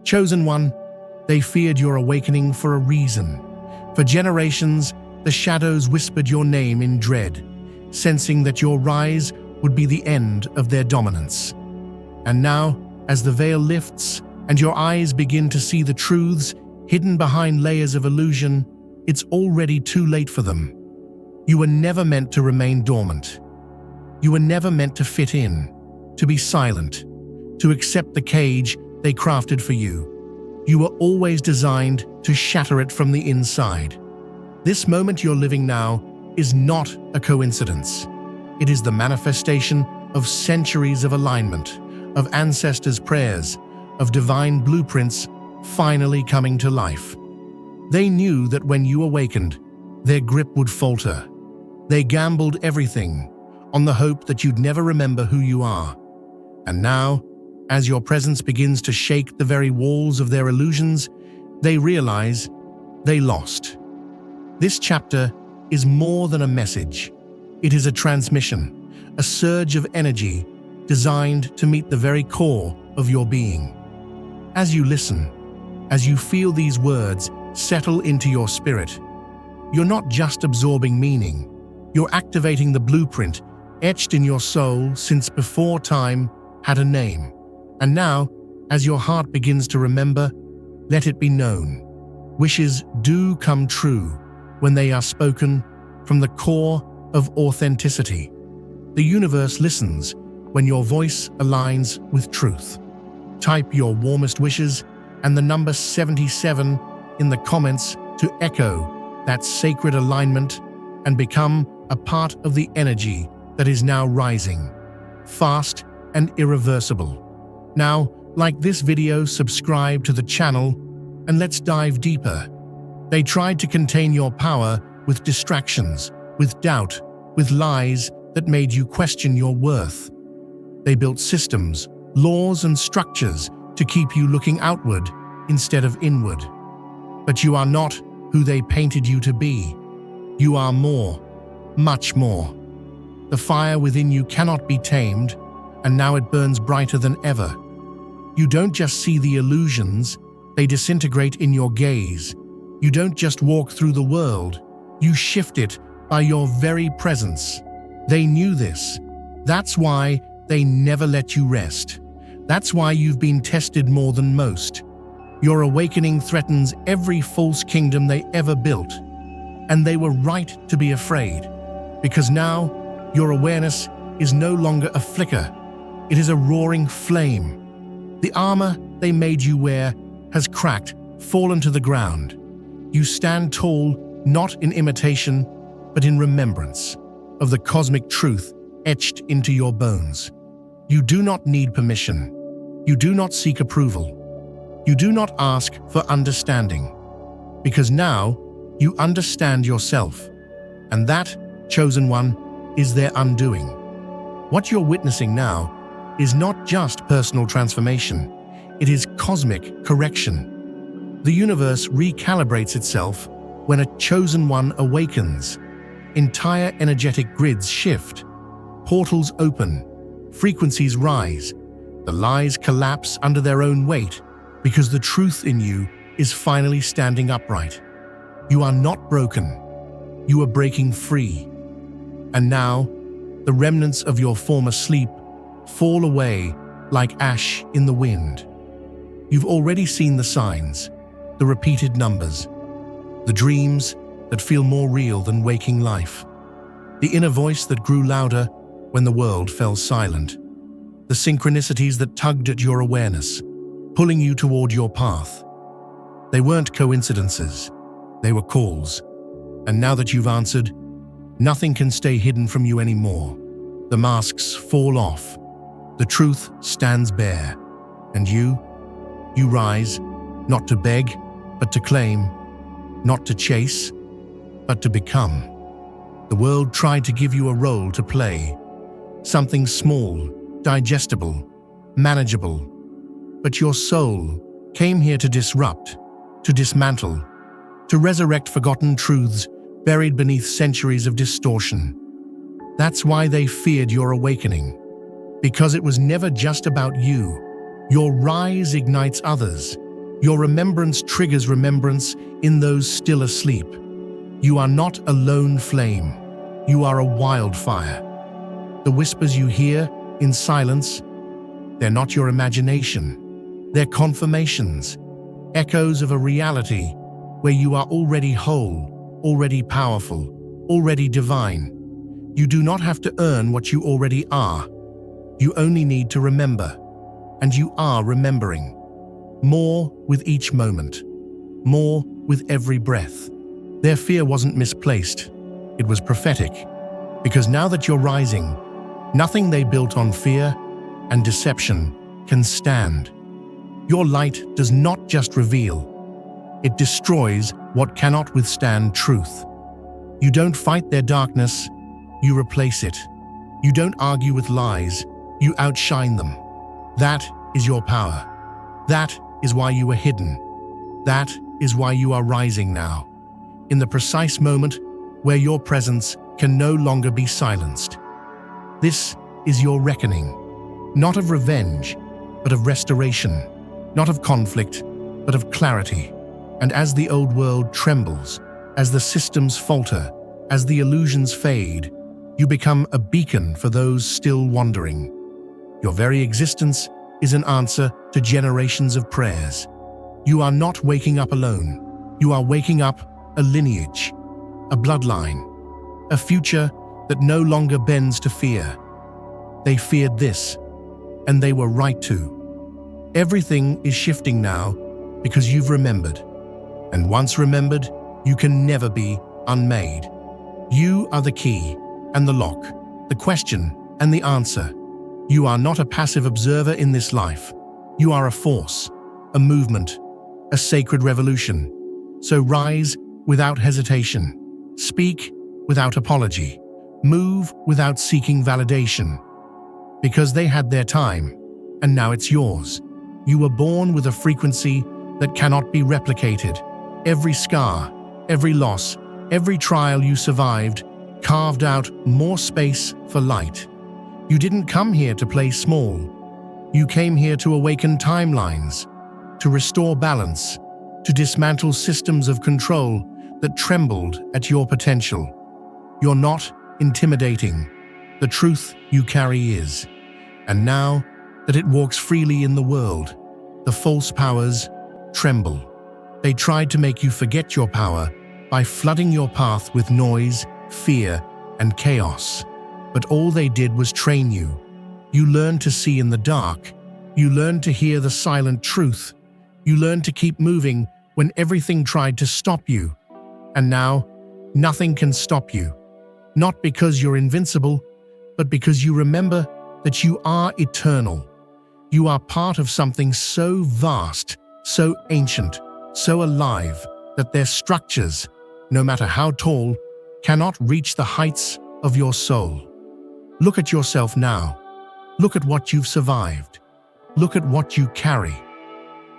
Chosen One, they feared your awakening for a reason. For generations, the shadows whispered your name in dread, sensing that your rise would be the end of their dominance. And now, as the veil lifts and your eyes begin to see the truths hidden behind layers of illusion, it's already too late for them. You were never meant to remain dormant. You were never meant to fit in, to be silent, to accept the cage they crafted for you. You were always designed to shatter it from the inside. This moment you're living now is not a coincidence. It is the manifestation of centuries of alignment, of ancestors' prayers, of divine blueprints finally coming to life. They knew that when you awakened, their grip would falter. They gambled everything on the hope that you'd never remember who you are. And now, as your presence begins to shake the very walls of their illusions, they realize they lost. This chapter is more than a message. It is a transmission, a surge of energy designed to meet the very core of your being. As you listen, as you feel these words settle into your spirit, you're not just absorbing meaning, you're activating the blueprint etched in your soul since before time had a name. And now, as your heart begins to remember, let it be known. Wishes do come true when they are spoken from the core of authenticity. The universe listens when your voice aligns with truth. Type your warmest wishes and the number 77 in the comments to echo that sacred alignment and become a part of the energy that is now rising, fast and irreversible. Now, like this video, subscribe to the channel, and let's dive deeper. They tried to contain your power with distractions, with doubt, with lies that made you question your worth. They built systems, laws, and structures to keep you looking outward instead of inward. But you are not who they painted you to be. You are more, much more. The fire within you cannot be tamed, and now it burns brighter than ever. You don't just see the illusions, they disintegrate in your gaze. You don't just walk through the world, you shift it by your very presence. They knew this. That's why they never let you rest. That's why you've been tested more than most. Your awakening threatens every false kingdom they ever built. And they were right to be afraid, because now your awareness is no longer a flicker. It is a roaring flame. The armor they made you wear has cracked, fallen to the ground. You stand tall, not in imitation, but in remembrance of the cosmic truth etched into your bones. You do not need permission. You do not seek approval. You do not ask for understanding, because now you understand yourself, and that, chosen one, is their undoing. What you're witnessing now is not just personal transformation, it is cosmic correction. The universe recalibrates itself when a chosen one awakens. Entire energetic grids shift, portals open, frequencies rise, the lies collapse under their own weight because the truth in you is finally standing upright. You are not broken, you are breaking free. And now, the remnants of your former sleep fall away like ash in the wind. You've already seen the signs, the repeated numbers, the dreams that feel more real than waking life, the inner voice that grew louder when the world fell silent, the synchronicities that tugged at your awareness, pulling you toward your path. They weren't coincidences, they were calls. And now that you've answered, nothing can stay hidden from you anymore. The masks fall off. The truth stands bare, and you rise, not to beg, but to claim, not to chase, but to become. The world tried to give you a role to play, something small, digestible, manageable, but your soul came here to disrupt, to dismantle, to resurrect forgotten truths buried beneath centuries of distortion. That's why they feared your awakening. Because it was never just about you. Your rise ignites others. Your remembrance triggers remembrance in those still asleep. You are not a lone flame. You are a wildfire. The whispers you hear in silence, they're not your imagination. They're confirmations, echoes of a reality where you are already whole, already powerful, already divine. You do not have to earn what you already are. You only need to remember. And you are remembering. More with each moment. More with every breath. Their fear wasn't misplaced. It was prophetic. Because now that you're rising, nothing they built on fear and deception can stand. Your light does not just reveal. It destroys what cannot withstand truth. You don't fight their darkness, you replace it. You don't argue with lies, you outshine them. That is your power. That is why you were hidden. That is why you are rising now, in the precise moment where your presence can no longer be silenced. This is your reckoning, not of revenge, but of restoration, not of conflict, but of clarity. And as the old world trembles, as the systems falter, as the illusions fade, you become a beacon for those still wandering. Your very existence is an answer to generations of prayers. You are not waking up alone. You are waking up a lineage, a bloodline, a future that no longer bends to fear. They feared this, and they were right to. Everything is shifting now because you've remembered. And once remembered, you can never be unmade. You are the key and the lock, the question and the answer. You are not a passive observer in this life. You are a force, a movement, a sacred revolution. So rise without hesitation. Speak without apology. Move without seeking validation. Because they had their time, and now it's yours. You were born with a frequency that cannot be replicated. Every scar, every loss, every trial you survived carved out more space for light. You didn't come here to play small. You came here to awaken timelines, to restore balance, to dismantle systems of control that trembled at your potential. You're not intimidating. The truth you carry is. And now that it walks freely in the world, the false powers tremble. They tried to make you forget your power by flooding your path with noise, fear, and chaos. But all they did was train you. You learned to see in the dark. You learned to hear the silent truth. You learned to keep moving when everything tried to stop you. And now, nothing can stop you. Not because you're invincible, but because you remember that you are eternal. You are part of something so vast, so ancient, so alive, that their structures, no matter how tall, cannot reach the heights of your soul. Look at yourself now. Look at what you've survived. Look at what you carry.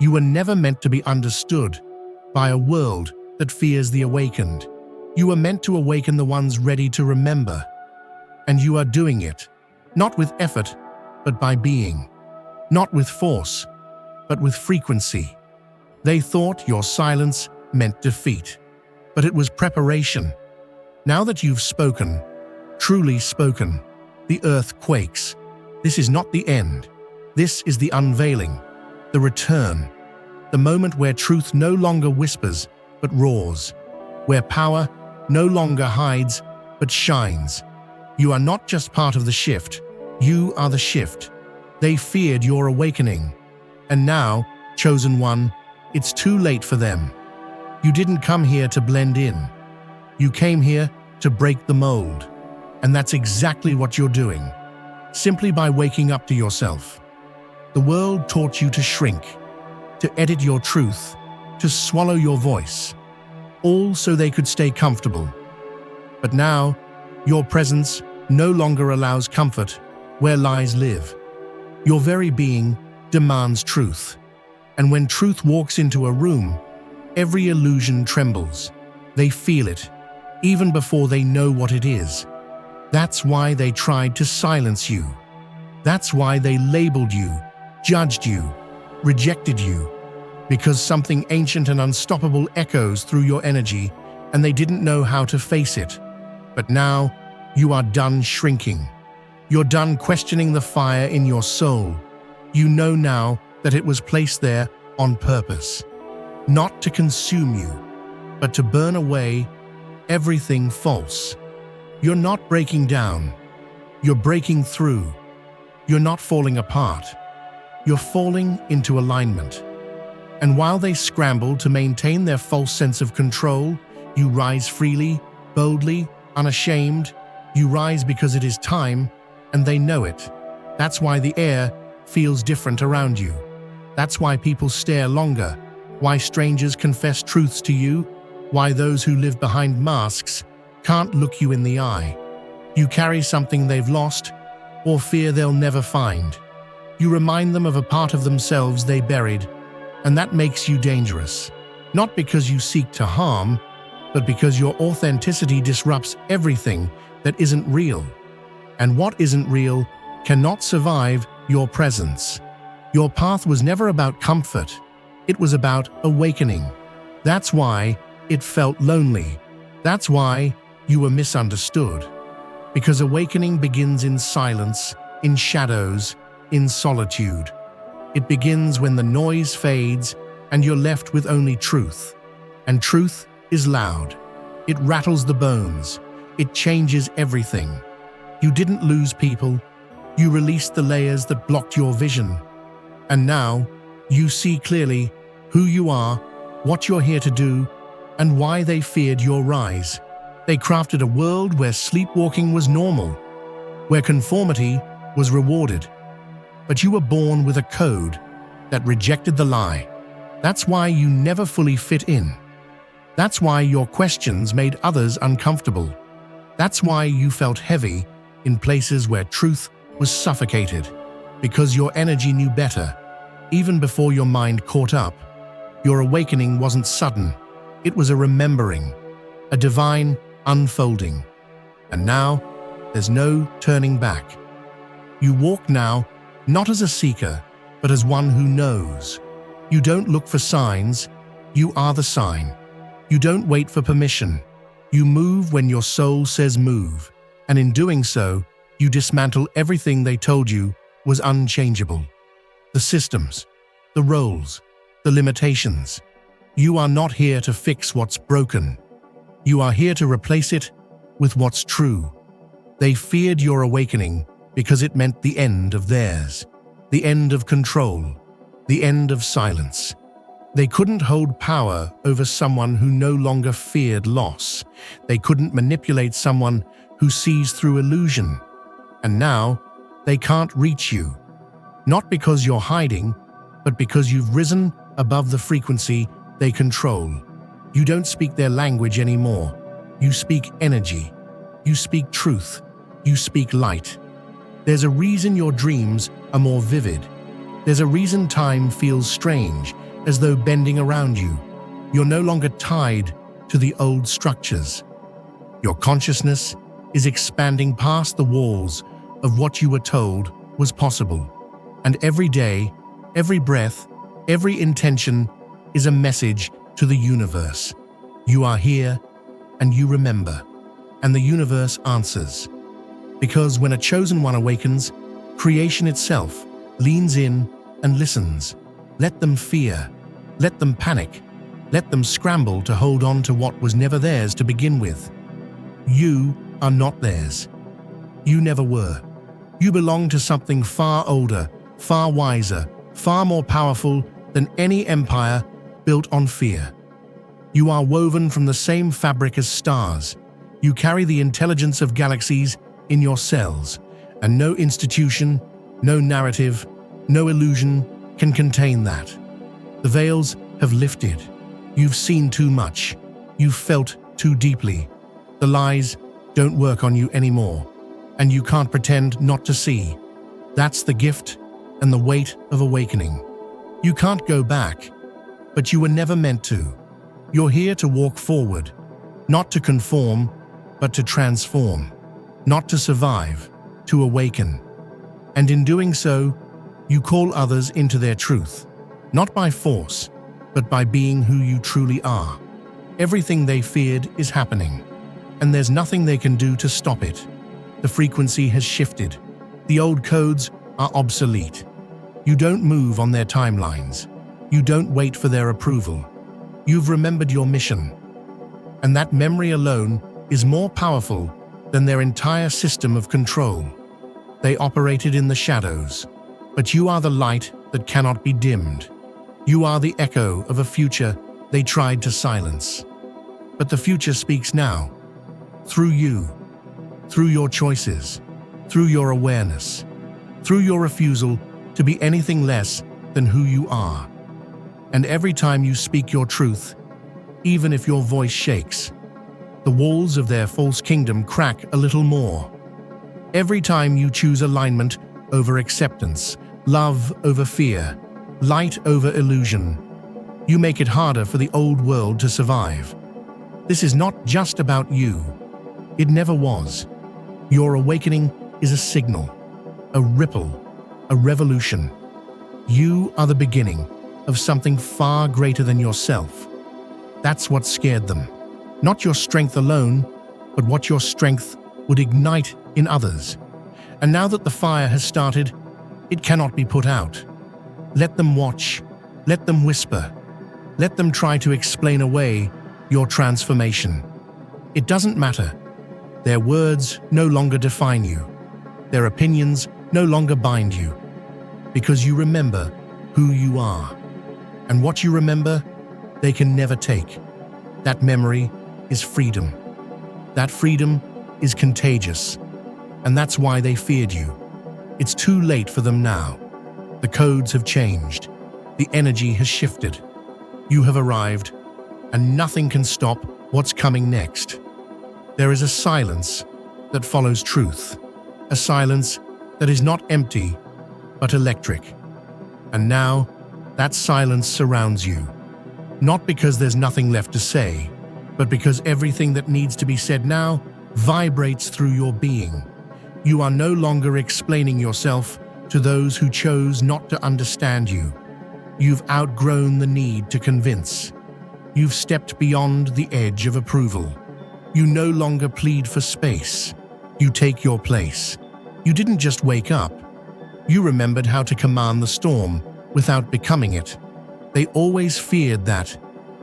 You were never meant to be understood by a world that fears the awakened. You were meant to awaken the ones ready to remember. And you are doing it, not with effort, but by being. Not with force, but with frequency. They thought your silence meant defeat, but it was preparation. Now that you've spoken, truly spoken, the earth quakes. This is not the end. This is the unveiling, the return, the moment where truth no longer whispers, but roars, where power no longer hides, but shines. You are not just part of the shift. You are the shift. They feared your awakening. And now, chosen one, it's too late for them. You didn't come here to blend in. You came here to break the mold. And that's exactly what you're doing, simply by waking up to yourself. The world taught you to shrink, to edit your truth, to swallow your voice, all so they could stay comfortable. But now, your presence no longer allows comfort where lies live. Your very being demands truth. And when truth walks into a room, every illusion trembles. They feel it, even before they know what it is. That's why they tried to silence you. That's why they labeled you, judged you, rejected you. because something ancient and unstoppable echoes through your energy, and they didn't know how to face it. But now, you are done shrinking. You're done questioning the fire in your soul. You know now that it was placed there on purpose, not to consume you, but to burn away everything false. You're not breaking down. You're breaking through. You're not falling apart. You're falling into alignment. And while they scramble to maintain their false sense of control, you rise freely, boldly, unashamed. You rise because it is time, and they know it. That's why the air feels different around you. That's why people stare longer, why strangers confess truths to you, why those who live behind masks can't look you in the eye. You carry something they've lost, or fear they'll never find. You remind them of a part of themselves they buried, and that makes you dangerous. Not because you seek to harm, but because your authenticity disrupts everything that isn't real. And what isn't real cannot survive your presence. Your path was never about comfort. It was about awakening. That's why it felt lonely. That's why you were misunderstood. Because awakening begins in silence, in shadows, in solitude. It begins when the noise fades and you're left with only truth. And truth is loud. It rattles the bones. It changes everything. You didn't lose people. You released the layers that blocked your vision. And now, you see clearly who you are, what you're here to do, and why they feared your rise. They crafted a world where sleepwalking was normal, where conformity was rewarded. But you were born with a code that rejected the lie. That's why you never fully fit in. That's why your questions made others uncomfortable. That's why you felt heavy in places where truth was suffocated, because your energy knew better. Even before your mind caught up, your awakening wasn't sudden. It was a remembering, a divine unfolding. And now, there's no turning back. You walk now, not as a seeker, but as one who knows. You don't look for signs, you are the sign. You don't wait for permission. You move when your soul says move. And in doing so, you dismantle everything they told you was unchangeable. The systems, the roles, the limitations. You are not here to fix what's broken. You are here to replace it with what's true. They feared your awakening because it meant the end of theirs, the end of control, the end of silence. They couldn't hold power over someone who no longer feared loss. They couldn't manipulate someone who sees through illusion. And now, they can't reach you. Not because you're hiding, but because you've risen above the frequency they control. You don't speak their language anymore. You speak energy. You speak truth. You speak light. There's a reason your dreams are more vivid. There's a reason time feels strange, as though bending around you. You're no longer tied to the old structures. Your consciousness is expanding past the walls of what you were told was possible. And every day, every breath, every intention is a message to the universe. You are here, and you remember. And the universe answers. Because when a chosen one awakens, creation itself leans in and listens. Let them fear. Let them panic. Let them scramble to hold on to what was never theirs to begin with. You are not theirs. You never were. You belong to something far older, far wiser, far more powerful than any empire built on fear. You are woven from the same fabric as stars. You carry the intelligence of galaxies in your cells, and no institution, no narrative, no illusion can contain that. The veils have lifted. You've seen too much. You've felt too deeply. The lies don't work on you anymore, and you can't pretend not to see. That's the gift and the weight of awakening. You can't go back, but you were never meant to. You're here to walk forward, not to conform, but to transform, not to survive, to awaken. And in doing so, you call others into their truth, not by force, but by being who you truly are. Everything they feared is happening, and there's nothing they can do to stop it. The frequency has shifted. The old codes are obsolete. You don't move on their timelines. You don't wait for their approval. You've remembered your mission. And that memory alone is more powerful than their entire system of control. They operated in the shadows, but you are the light that cannot be dimmed. You are the echo of a future they tried to silence. But the future speaks now, through you, through your choices, through your awareness, through your refusal to be anything less than who you are. And every time you speak your truth, even if your voice shakes, the walls of their false kingdom crack a little more. Every time you choose alignment over acceptance, love over fear, light over illusion, you make it harder for the old world to survive. This is not just about you. It never was. Your awakening is a signal, a ripple, a revolution. You are the beginning of something far greater than yourself. That's what scared them. Not your strength alone, but what your strength would ignite in others. And now that the fire has started, it cannot be put out. Let them watch. Let them whisper. Let them try to explain away your transformation. It doesn't matter. Their words no longer define you. Their opinions no longer bind you. Because you remember who you are. And what you remember, they can never take. That memory is freedom. That freedom is contagious. And that's why they feared you. It's too late for them now. The codes have changed. The energy has shifted. You have arrived, and nothing can stop what's coming next. There is a silence that follows truth. A silence that is not empty, but electric. And now, that silence surrounds you. Not because there's nothing left to say, but because everything that needs to be said now vibrates through your being. You are no longer explaining yourself to those who chose not to understand you. You've outgrown the need to convince. You've stepped beyond the edge of approval. You no longer plead for space. You take your place. You didn't just wake up. You remembered how to command the storm without becoming it. They always feared that,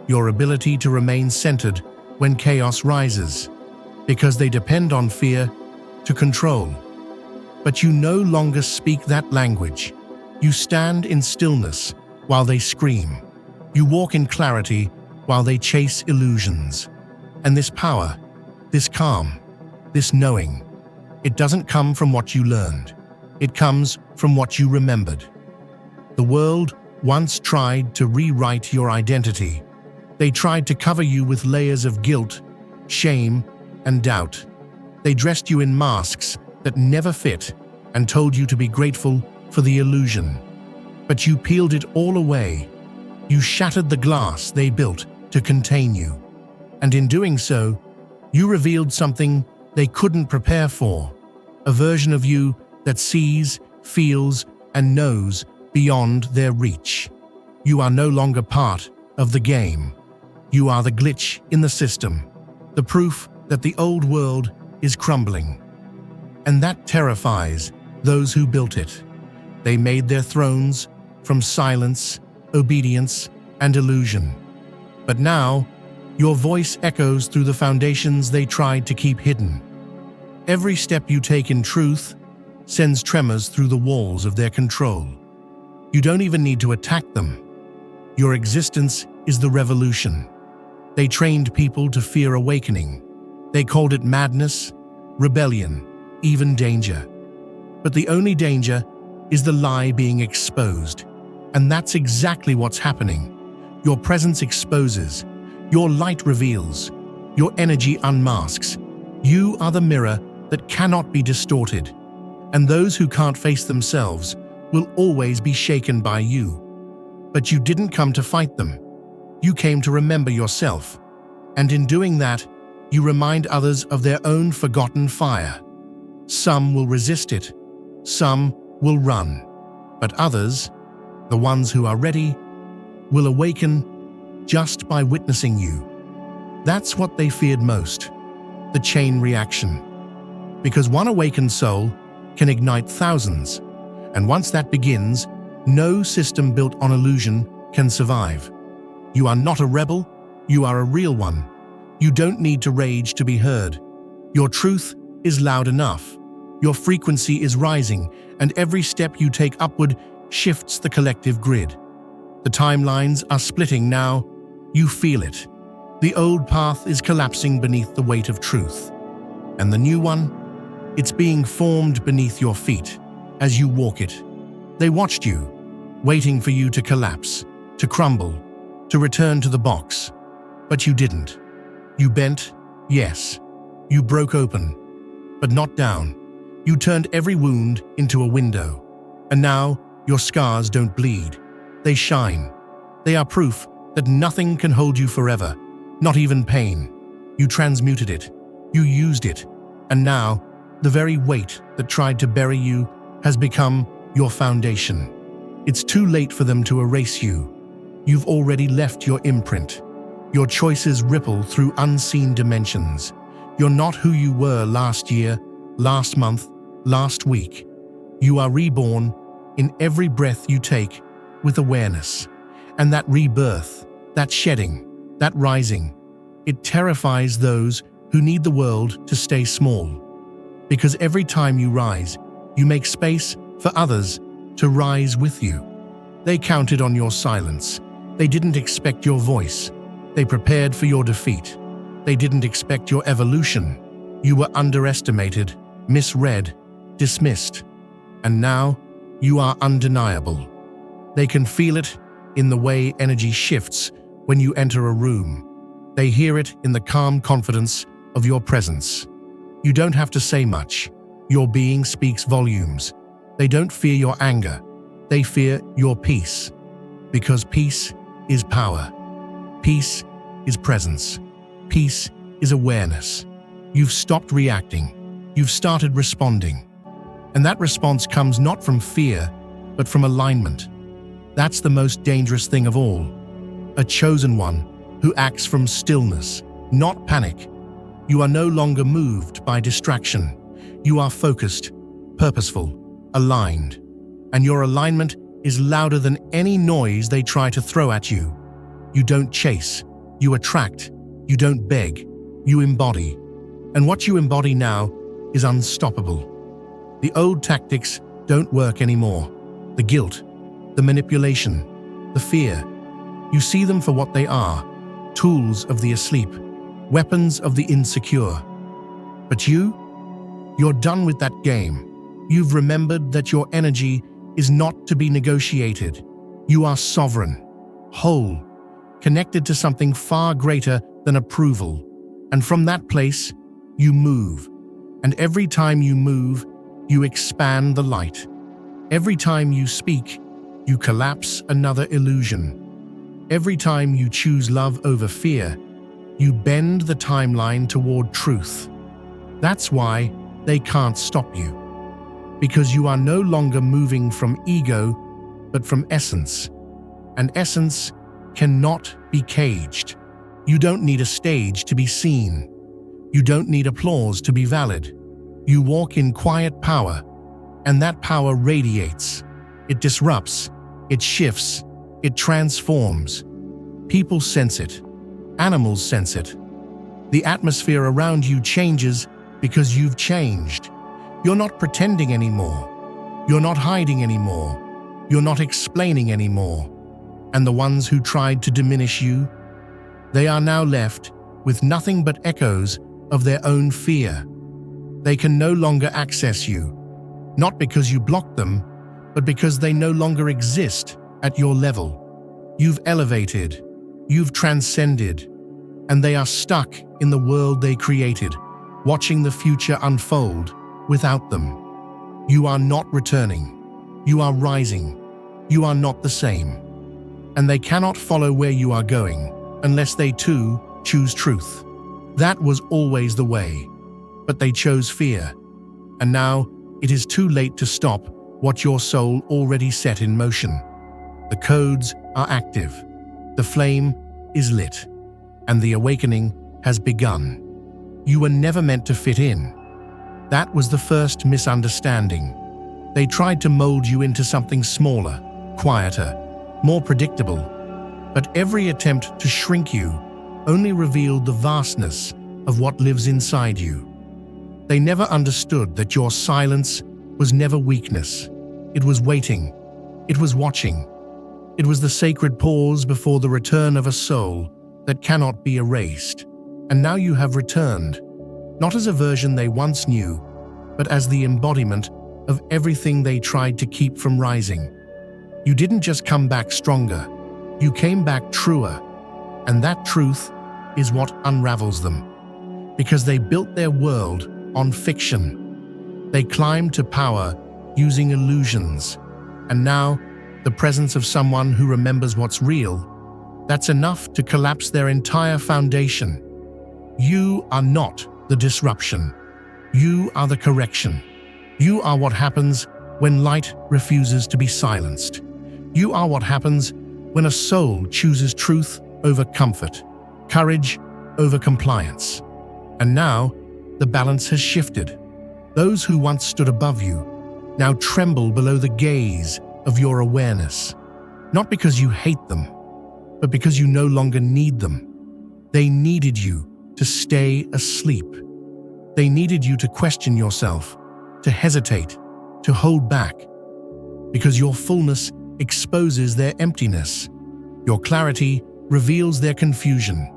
your ability to remain centered when chaos rises, because they depend on fear to control. But you no longer speak that language. You stand in stillness while they scream. You walk in clarity while they chase illusions. And this power, this calm, this knowing, it doesn't come from what you learned. It comes from what you remembered. The world once tried to rewrite your identity. They tried to cover you with layers of guilt, shame, and doubt. They dressed you in masks that never fit and told you to be grateful for the illusion. But you peeled it all away. You shattered the glass they built to contain you. And in doing so, you revealed something they couldn't prepare for, a version of you that sees, feels, and knows beyond their reach. You are no longer part of the game. You are the glitch in the system, the proof that the old world is crumbling. And that terrifies those who built it. They made their thrones from silence, obedience, and illusion. But now, your voice echoes through the foundations they tried to keep hidden. Every step you take in truth sends tremors through the walls of their control. You don't even need to attack them. Your existence is the revolution. They trained people to fear awakening. They called it madness, rebellion, even danger. But the only danger is the lie being exposed. And that's exactly what's happening. Your presence exposes. Your light reveals. Your energy unmasks. You are the mirror that cannot be distorted. And those who can't face themselves will always be shaken by you. But you didn't come to fight them. You came to remember yourself. And in doing that, you remind others of their own forgotten fire. Some will resist it. Some will run. But others, the ones who are ready, will awaken just by witnessing you. That's what they feared most, the chain reaction. Because one awakened soul can ignite thousands, and once that begins, no system built on illusion can survive. You are not a rebel, you are a real one. You don't need to rage to be heard. Your truth is loud enough. Your frequency is rising, and every step you take upward shifts the collective grid. The timelines are splitting now. You feel it. The old path is collapsing beneath the weight of truth. And the new one? It's being formed beneath your feet as you walk it. They watched you, waiting for you to collapse, to crumble, to return to the box. But you didn't. You bent, yes. You broke open, but not down. You turned every wound into a window. And now, your scars don't bleed. They shine. They are proof that nothing can hold you forever, not even pain. You transmuted it. You used it. And now, the very weight that tried to bury you has become your foundation. It's too late for them to erase you. You've already left your imprint. Your choices ripple through unseen dimensions. You're not who you were last year, last month, last week. You are reborn in every breath you take with awareness. And that rebirth, that shedding, that rising, it terrifies those who need the world to stay small. Because every time you rise, you make space for others to rise with you. They counted on your silence. They didn't expect your voice. They prepared for your defeat. They didn't expect your evolution. You were underestimated, misread, dismissed. And now, you are undeniable. They can feel it in the way energy shifts when you enter a room. They hear it in the calm confidence of your presence. You don't have to say much. Your being speaks volumes. They don't fear your anger. They fear your peace. Because peace is power. Peace is presence. Peace is awareness. You've stopped reacting. You've started responding. And that response comes not from fear, but from alignment. That's the most dangerous thing of all. A chosen one who acts from stillness, not panic. You are no longer moved by distraction. You are focused, purposeful, aligned. And your alignment is louder than any noise they try to throw at you. You don't chase. You attract. You don't beg. You embody. And what you embody now is unstoppable. The old tactics don't work anymore. The guilt, the manipulation, the fear. You see them for what they are, tools of the asleep, weapons of the insecure. But you're done with that game. You've remembered that your energy is not to be negotiated. You are sovereign, whole, connected to something far greater than approval. And from that place, you move. And every time you move, you expand the light. Every time you speak, you collapse another illusion. Every time you choose love over fear, you bend the timeline toward truth. That's why they can't stop you. Because you are no longer moving from ego, but from essence. And essence cannot be caged. You don't need a stage to be seen. You don't need applause to be valid. You walk in quiet power, and that power radiates. It disrupts, it shifts, it transforms. People sense it. Animals sense it. The atmosphere around you changes because you've changed. You're not pretending anymore. You're not hiding anymore. You're not explaining anymore. And the ones who tried to diminish you, they are now left with nothing but echoes of their own fear. They can no longer access you, not because you blocked them, but because they no longer exist at your level. You've elevated, you've transcended, and they are stuck in the world they created, watching the future unfold without them. You are not returning. You are rising. You are not the same. And they cannot follow where you are going unless they too choose truth. That was always the way. But they chose fear. And now it is too late to stop what your soul already set in motion. The codes are active. The flame is lit, and the awakening has begun. You were never meant to fit in. That was the first misunderstanding. They tried to mold you into something smaller, quieter, more predictable, but every attempt to shrink you only revealed the vastness of what lives inside you. They never understood that your silence was never weakness. It was waiting. It was watching. It was the sacred pause before the return of a soul that cannot be erased. And now you have returned, not as a version they once knew, but as the embodiment of everything they tried to keep from rising. You didn't just come back stronger, you came back truer, and that truth is what unravels them. Because they built their world on fiction. They climbed to power using illusions, and now the presence of someone who remembers what's real, that's enough to collapse their entire foundation. You are not the disruption. You are the correction. You are what happens when light refuses to be silenced. You are what happens when a soul chooses truth over comfort, courage over compliance. And now, the balance has shifted. Those who once stood above you now tremble below the gaze of your awareness. Not because you hate them, but because you no longer need them. They needed you to stay asleep. They needed you to question yourself, to hesitate, to hold back. Because your fullness exposes their emptiness. Your clarity reveals their confusion.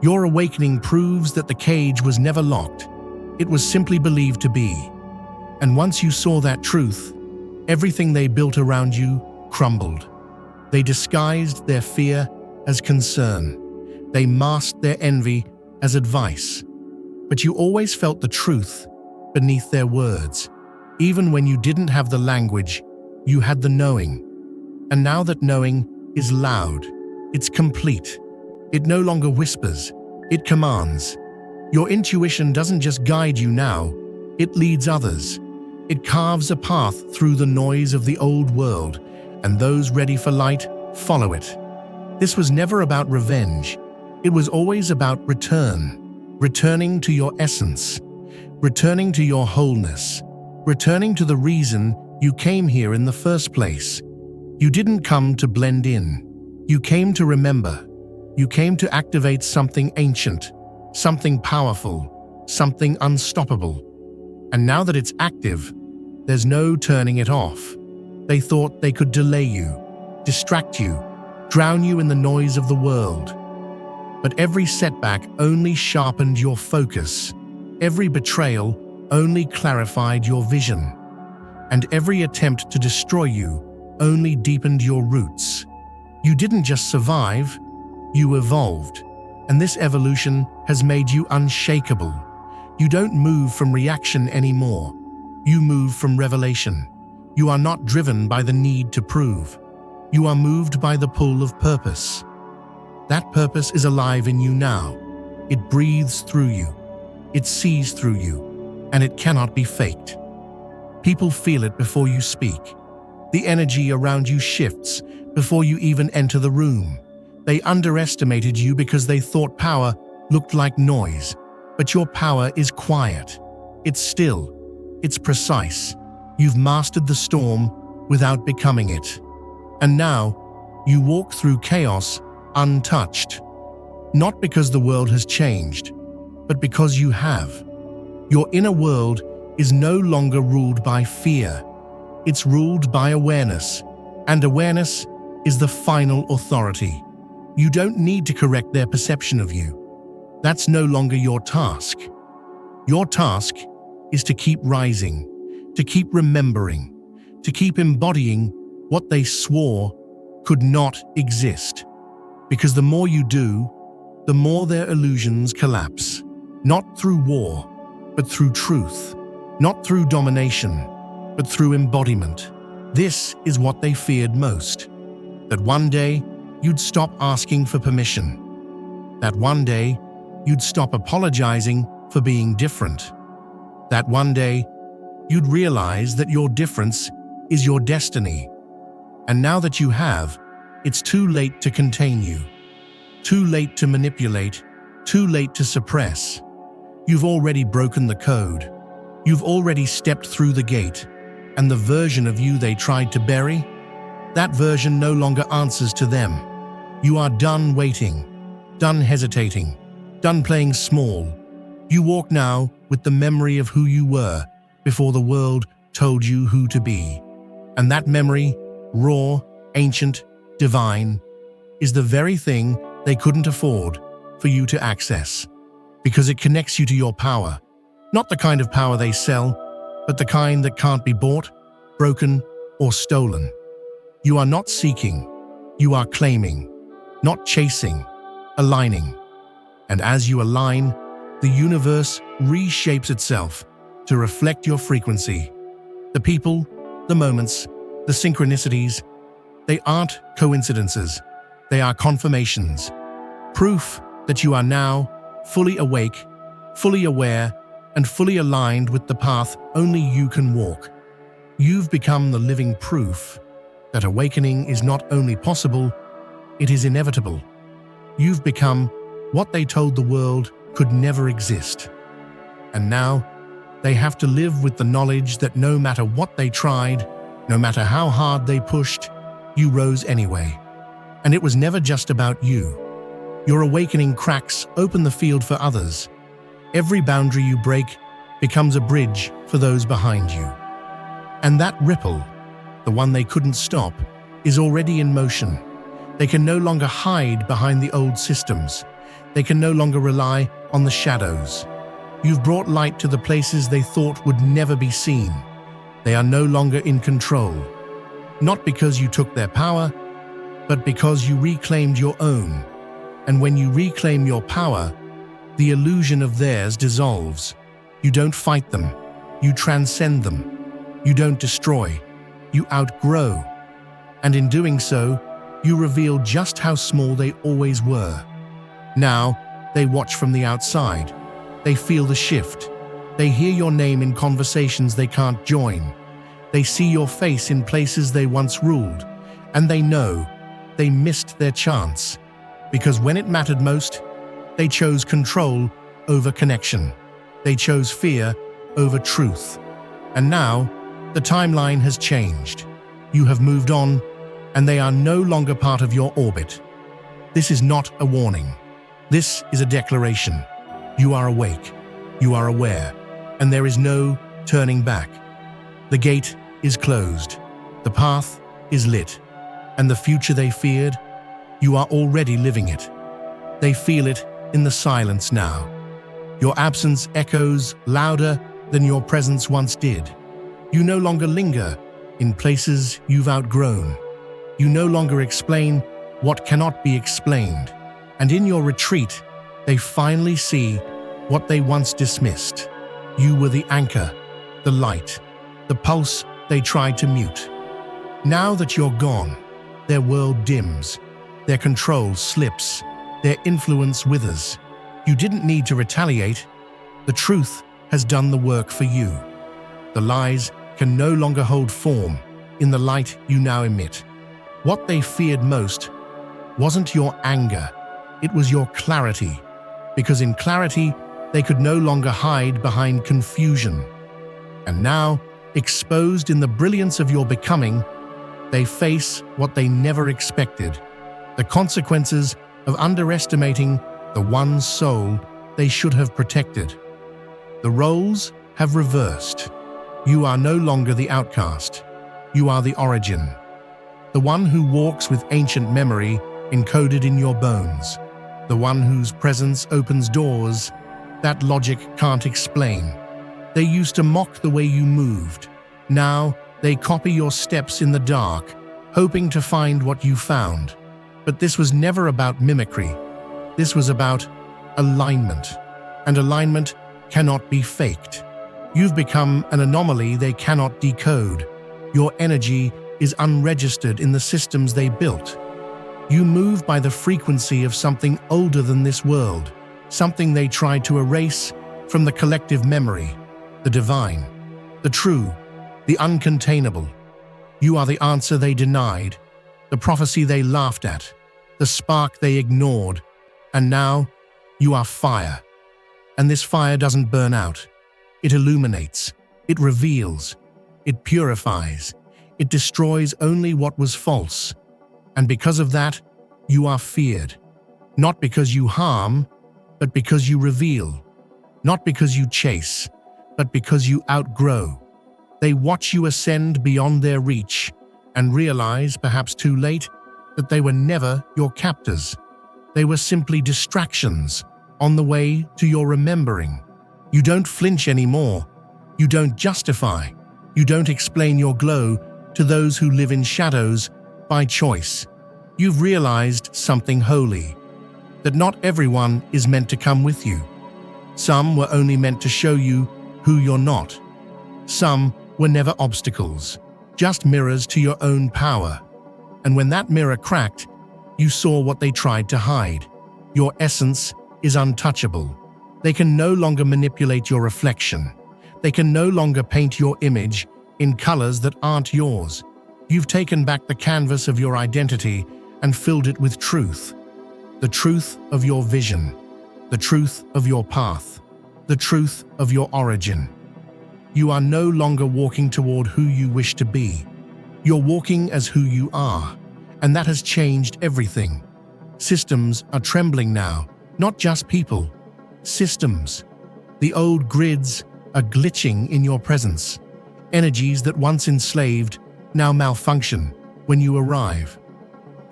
Your awakening proves that the cage was never locked. It was simply believed to be. And once you saw that truth, everything they built around you crumbled. They disguised their fear as concern. They masked their envy as advice. But you always felt the truth beneath their words. Even when you didn't have the language, you had the knowing. And now that knowing is loud, it's complete. It no longer whispers, it commands. Your intuition doesn't just guide you now, it leads others. It carves a path through the noise of the old world, and those ready for light follow it. This was never about revenge. It was always about returning to your essence, returning to your wholeness, returning to the reason you came here in the first place. You didn't come to blend in. You came to remember. You came to activate something ancient, something powerful, something unstoppable. And now that it's active, there's no turning it off. They thought they could delay you, distract you, drown you in the noise of the world. But every setback only sharpened your focus. Every betrayal only clarified your vision. And every attempt to destroy you only deepened your roots. You didn't just survive, you evolved. And this evolution has made you unshakable. You don't move from reaction anymore. You move from revelation. You are not driven by the need to prove. You are moved by the pull of purpose. That purpose is alive in you now. It breathes through you. It sees through you. And it cannot be faked. People feel it before you speak. The energy around you shifts before you even enter the room. They underestimated you because they thought power looked like noise. But your power is quiet. It's still. It's precise. You've mastered the storm without becoming it. And now, you walk through chaos untouched. Not because the world has changed, but because you have. Your inner world is no longer ruled by fear. It's ruled by awareness. And awareness is the final authority. You don't need to correct their perception of you. That's no longer your task. Your task is to keep rising, to keep remembering, to keep embodying what they swore could not exist. Because the more you do, the more their illusions collapse. Not through war, but through truth. Not through domination, but through embodiment. This is what they feared most. That one day, you'd stop asking for permission. That one day, you'd stop apologizing for being different. That one day, you'd realize that your difference is your destiny. And now that you have, it's too late to contain you. Too late to manipulate, too late to suppress. You've already broken the code. You've already stepped through the gate, and the version of you they tried to bury, that version no longer answers to them. You are done waiting, done hesitating, done playing small. You walk now with the memory of who you were before the world told you who to be. And that memory, raw, ancient, divine, is the very thing they couldn't afford for you to access. Because it connects you to your power. Not the kind of power they sell, but the kind that can't be bought, broken, or stolen. You are not seeking, you are claiming, not chasing, aligning. And as you align, the universe reshapes itself to reflect your frequency. The people, the moments, the synchronicities, they aren't coincidences. They are confirmations. Proof that you are now fully awake, fully aware, and fully aligned with the path only you can walk. You've become the living proof that awakening is not only possible, it is inevitable. You've become what they told the world could never exist. And now, they have to live with the knowledge that no matter what they tried, no matter how hard they pushed, you rose anyway. And it was never just about you. Your awakening cracks open the field for others. Every boundary you break becomes a bridge for those behind you. And that ripple, the one they couldn't stop, is already in motion. They can no longer hide behind the old systems. They can no longer rely on the shadows. You've brought light to the places they thought would never be seen. They are no longer in control. Not because you took their power, but because you reclaimed your own. And when you reclaim your power, the illusion of theirs dissolves. You don't fight them, you transcend them. You don't destroy, you outgrow. And in doing so, you reveal just how small they always were. Now, they watch from the outside. They feel the shift. They hear your name in conversations they can't join. They see your face in places they once ruled. And they know they missed their chance. Because when it mattered most, they chose control over connection. They chose fear over truth. And now, the timeline has changed. You have moved on, and they are no longer part of your orbit. This is not a warning. This is a declaration. You are awake. You are aware. And there is no turning back. The gate is closed. The path is lit. And the future they feared, you are already living it. They feel it in the silence now. Your absence echoes louder than your presence once did. You no longer linger in places you've outgrown. You no longer explain what cannot be explained. And in your retreat, they finally see what they once dismissed. You were the anchor, the light, the pulse they tried to mute. Now that you're gone, their world dims, their control slips, their influence withers. You didn't need to retaliate. The truth has done the work for you. The lies can no longer hold form in the light you now emit. What they feared most wasn't your anger, it was your clarity. Because in clarity, they could no longer hide behind confusion. And now, exposed in the brilliance of your becoming, they face what they never expected, the consequences of underestimating the one soul they should have protected. The roles have reversed. You are no longer the outcast. You are the origin. The one who walks with ancient memory encoded in your bones. The one whose presence opens doors that logic can't explain. They used to mock the way you moved. Now they copy your steps in the dark, hoping to find what you found. But this was never about mimicry. This was about alignment. And alignment cannot be faked. You've become an anomaly they cannot decode. Your energy is unregistered in the systems they built. You move by the frequency of something older than this world, something they tried to erase from the collective memory, the divine, the true, the uncontainable. You are the answer they denied, the prophecy they laughed at, the spark they ignored, And now, you are fire. And this fire doesn't burn out. It illuminates, it reveals, it purifies, it destroys only what was false. And because of that, you are feared. Not because you harm, but because you reveal. Not because you chase, but because you outgrow. They watch you ascend beyond their reach and realize, perhaps too late, that they were never your captors. They were simply distractions on the way to your remembering. You don't flinch anymore. You don't justify. You don't explain your glow to those who live in shadows by choice. You've realized something holy, that not everyone is meant to come with you. Some were only meant to show you who you're not. Some were never obstacles, just mirrors to your own power. And when that mirror cracked, you saw what they tried to hide. Your essence is untouchable. They can no longer manipulate your reflection. They can no longer paint your image in colors that aren't yours. You've taken back the canvas of your identity and filled it with truth. The truth of your vision, the truth of your path, the truth of your origin. You are no longer walking toward who you wish to be. You're walking as who you are, and that has changed everything. Systems are trembling now, not just people. Systems. The old grids are glitching in your presence. Energies that once enslaved now malfunction when you arrive.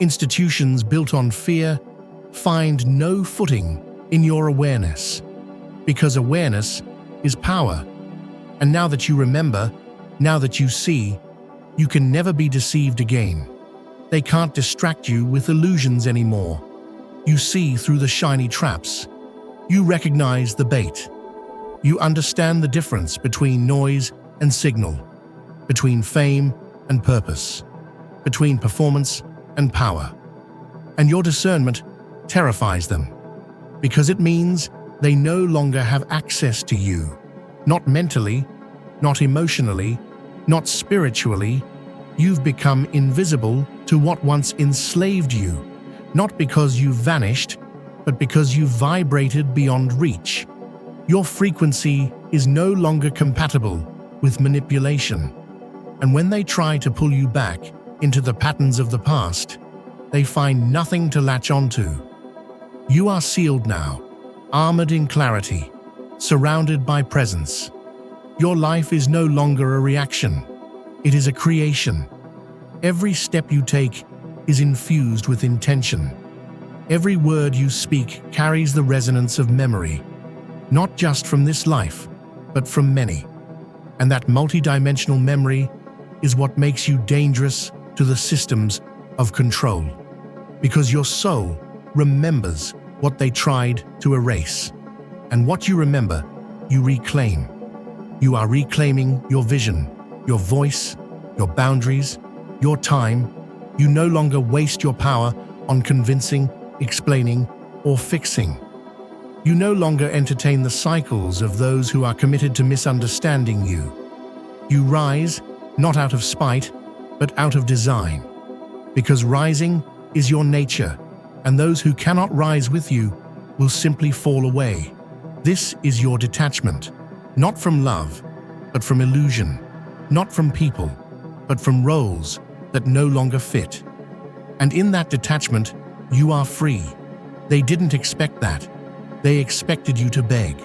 Institutions built on fear find no footing in your awareness, because awareness is power. And now that you remember, now that you see, you can never be deceived again. They can't distract you with illusions anymore. You see through the shiny traps. You recognize the bait. You understand the difference between noise and signal, between fame and purpose, between performance and power. And your discernment terrifies them, because it means they no longer have access to you. Not mentally, not emotionally, not spiritually. You've become invisible to what once enslaved you, not because you vanished, but because you vibrated beyond reach. Your frequency is no longer compatible with manipulation. And when they try to pull you back into the patterns of the past, they find nothing to latch onto. You are sealed now, armored in clarity, surrounded by presence. Your life is no longer a reaction. It is a creation. Every step you take is infused with intention. Every word you speak carries the resonance of memory, not just from this life, but from many. And that multidimensional memory is what makes you dangerous to the systems of control, because your soul remembers what they tried to erase. And what you remember, you reclaim. You are reclaiming your vision, your voice, your boundaries, your time. You no longer waste your power on convincing, explaining, or fixing. You no longer entertain the cycles of those who are committed to misunderstanding you. You rise, not out of spite, but out of design. Because rising is your nature, and those who cannot rise with you will simply fall away. This is your detachment, not from love, but from illusion, not from people, but from roles that no longer fit. And in that detachment, you are free. They didn't expect that. They expected you to beg,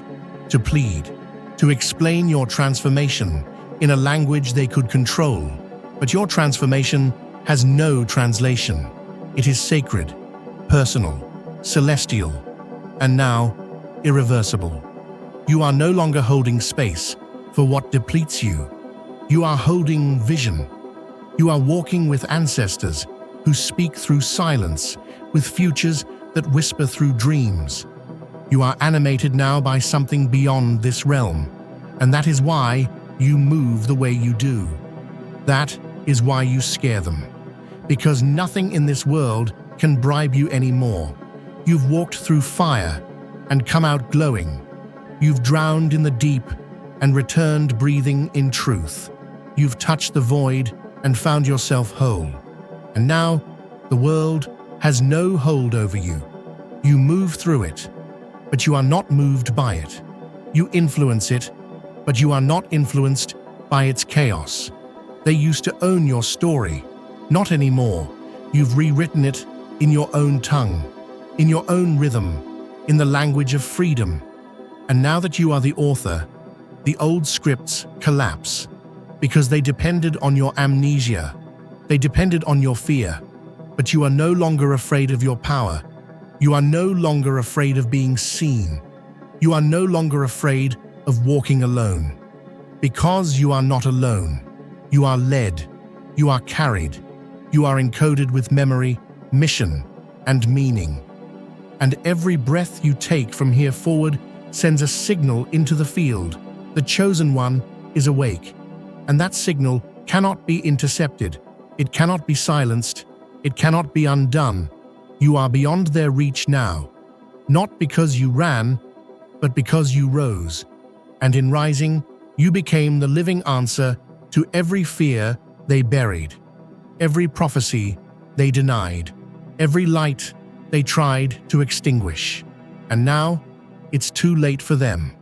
to plead, to explain your transformation in a language they could control. But your transformation has no translation. It is sacred, personal, celestial, and now irreversible. You are no longer holding space for what depletes you. You are holding vision. You are walking with ancestors who speak through silence, with futures that whisper through dreams. You are animated now by something beyond this realm, and that is why you move the way you do. That is why you scare them, because nothing in this world can bribe you anymore. You've walked through fire and come out glowing. You've drowned in the deep and returned breathing in truth. You've touched the void and found yourself whole. And now, the world has no hold over you. You move through it, but you are not moved by it. You influence it, but you are not influenced by its chaos. They used to own your story. Not anymore. You've rewritten it in your own tongue, in your own rhythm, in the language of freedom. And now that you are the author, the old scripts collapse because they depended on your amnesia. They depended on your fear. But you are no longer afraid of your power. You are no longer afraid of being seen. You are no longer afraid of walking alone. Because you are not alone. You are led. You are carried. You are encoded with memory, mission, and meaning. And every breath you take from here forward sends a signal into the field. The chosen one is awake. And that signal cannot be intercepted. It cannot be silenced. It cannot be undone. You are beyond their reach now. Not because you ran, but because you rose. And in rising, you became the living answer to every fear they buried, every prophecy they denied, every light they tried to extinguish. And now, it's too late for them.